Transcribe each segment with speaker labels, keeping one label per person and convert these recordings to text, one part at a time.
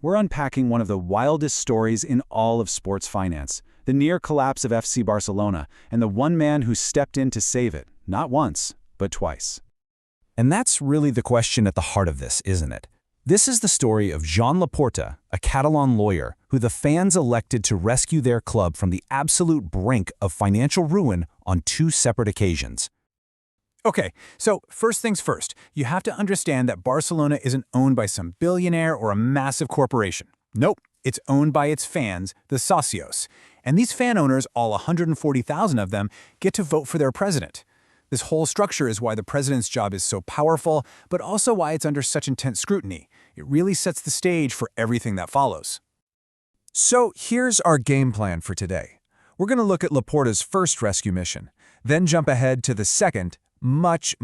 Speaker 1: We're unpacking one of the wildest stories in all of sports finance, the near collapse of FC Barcelona, and the one man who stepped in to save it, not once, but twice.
Speaker 2: And that's really the question at the heart of this, isn't it? This is the story of Joan Laporte, a Catalan lawyer who the fans elected to rescue their club from the absolute brink of financial ruin on two separate occasions.
Speaker 3: Okay, so first things first, you have to understand that Barcelona isn't owned by some billionaire or a massive corporation. Nope, it's owned by its fans, the socios. And these fan owners, all 140,000 of them, get to vote for their president. This whole structure is why the president's job is so powerful, but also why it's under such intense scrutiny. It really sets the stage for everything that follows.
Speaker 2: So here's our game plan for today. We're going to look at Laporte's first rescue mission, then jump ahead to the second, much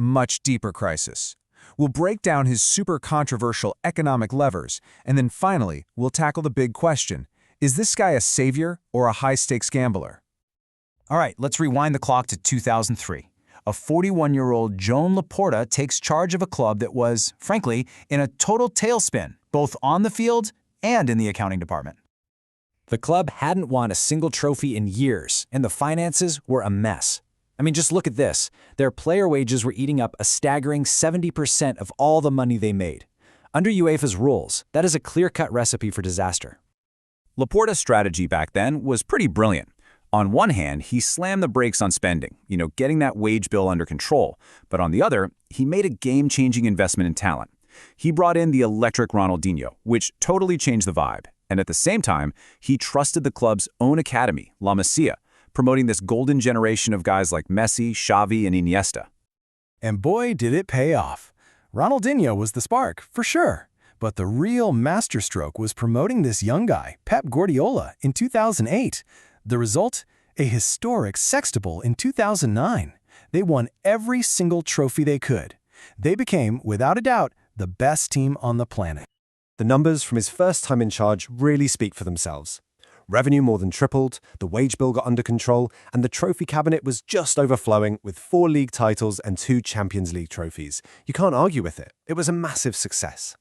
Speaker 2: deeper crisis. We'll break down his super controversial economic levers, and then finally, we'll tackle the big question: is this guy a savior or a high-stakes gambler?
Speaker 4: All right, let's rewind the clock to 2003. A 41-year-old Joan Laporte takes charge of a club that was, frankly, in a total tailspin, both on the field and in the accounting department.
Speaker 2: The club hadn't won a single trophy in years, and the finances were a mess. I mean, just look at this. Their player wages were eating up a staggering 70% of all the money they made. Under UEFA's rules, that is a clear-cut recipe for disaster.
Speaker 1: Laporte's strategy back then was pretty brilliant. On one hand, he slammed the brakes on spending, getting that wage bill under control. But on the other, he made a game-changing investment in talent. He brought in the electric Ronaldinho, which totally changed the vibe. And at the same time, he trusted the club's own academy, La Masia, promoting this golden generation of guys like Messi, Xavi, and Iniesta.
Speaker 5: And boy, did it pay off. Ronaldinho was the spark, for sure. But the real masterstroke was promoting this young guy, Pep Guardiola, in 2008. The result? A historic sextuple in 2009. They won every single trophy they could. They became, without a doubt, the best team on the planet.
Speaker 6: The numbers from his first time in charge really speak for themselves. Revenue more than tripled, the wage bill got under control, and the trophy cabinet was just overflowing with 4 league titles and 2 Champions League trophies. You can't argue with it. It was a massive success.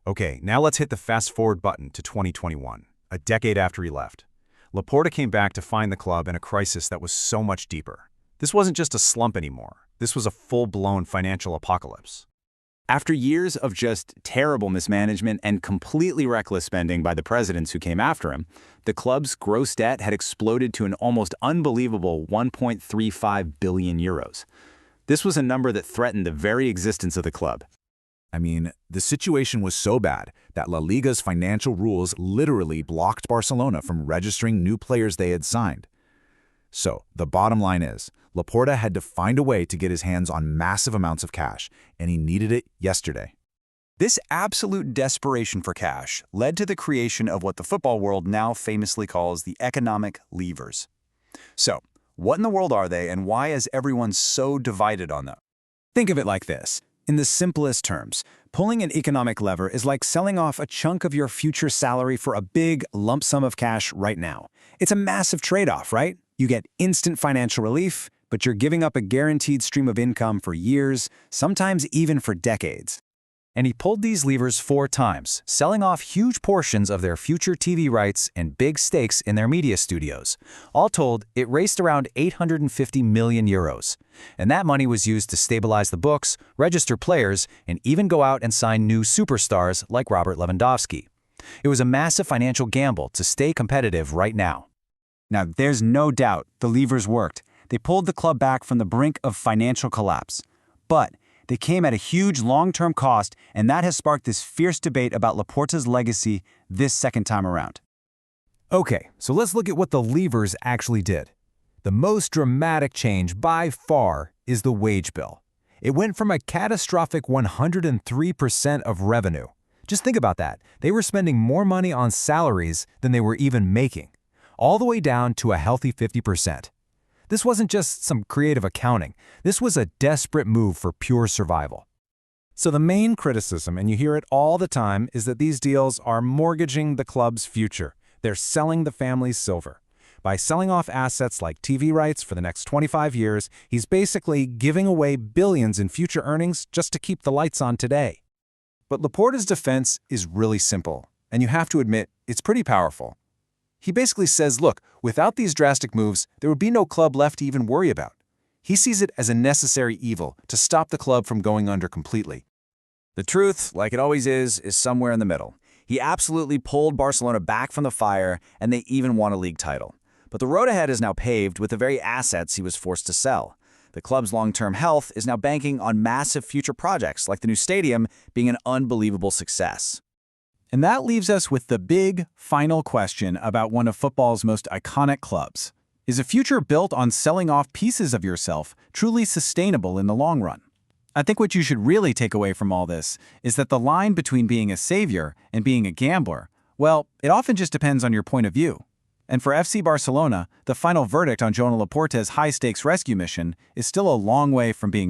Speaker 1: Okay, now let's hit the fast-forward button to 2021, a decade after he left. Laporte came back to find the club in a crisis that was so much deeper. This wasn't just a slump anymore. This was a full-blown financial apocalypse. After years of just terrible mismanagement and completely reckless spending by the presidents who came after him, the club's gross debt had exploded to an almost unbelievable 1.35 billion euros. This was a number that threatened the very existence of the club.
Speaker 7: I mean, the situation was so bad that La Liga's financial rules literally blocked Barcelona from registering new players they had signed. So, the bottom line is, Laporte had to find a way to get his hands on massive amounts of cash, and he needed it yesterday.
Speaker 4: This absolute desperation for cash led to the creation of what the football world now famously calls the economic levers. So, what in the world are they, and why is everyone so divided on them? Think of it like this. In the simplest terms, pulling an economic lever is like selling off a chunk of your future salary for a big lump sum of cash right now. It's a massive trade-off, right? You get instant financial relief, but you're giving up a guaranteed stream of income for years, sometimes even for decades. And he pulled these levers 4 times, selling off huge portions of their future TV rights and big stakes in their media studios. All told, it raced around 850 million euros. And that money was used to stabilize the books, register players, and even go out and sign new superstars like Robert Lewandowski. It was a massive financial gamble to stay competitive right now. Now, there's no doubt the levers worked. They pulled the club back from the brink of financial collapse. But they came at a huge long-term cost, and that has sparked this fierce debate about Laporte's legacy this second time around.
Speaker 2: Okay, so let's look at what the levers actually did. The most dramatic change by far is the wage bill. It went from a catastrophic 103% of revenue. Just think about that. They were spending more money on salaries than they were even making, all the way down to a healthy 50%. This wasn't just some creative accounting. This was a desperate move for pure survival. So the main criticism, and you hear it all the time, is that these deals are mortgaging the club's future. They're selling the family's silver. By selling off assets like TV rights for the next 25 years, he's basically giving away billions in future earnings just to keep the lights on today.
Speaker 4: But Laporte's defense is really simple.
Speaker 2: and you have to admit, it's pretty powerful. He basically says, look, without these drastic moves, there would be no club left to even worry about. He sees it as a necessary evil to stop the club from going under completely.
Speaker 4: The truth, like it always is somewhere in the middle. He absolutely pulled Barcelona back from the fire, and they even won a league title. But the road ahead is now paved with the very assets he was forced to sell. The club's long-term health is now banking on massive future projects like the new stadium being an unbelievable success.
Speaker 3: And that leaves us with the big, final question about one of football's most iconic clubs. Is a future built on selling off pieces of yourself truly sustainable in the long run? I think what you should really take away from all this is that the line between being a savior and being a gambler, well, it often just depends on your point of view. And for FC Barcelona, the final verdict on Joan Laporte's high-stakes rescue mission is still a long way from being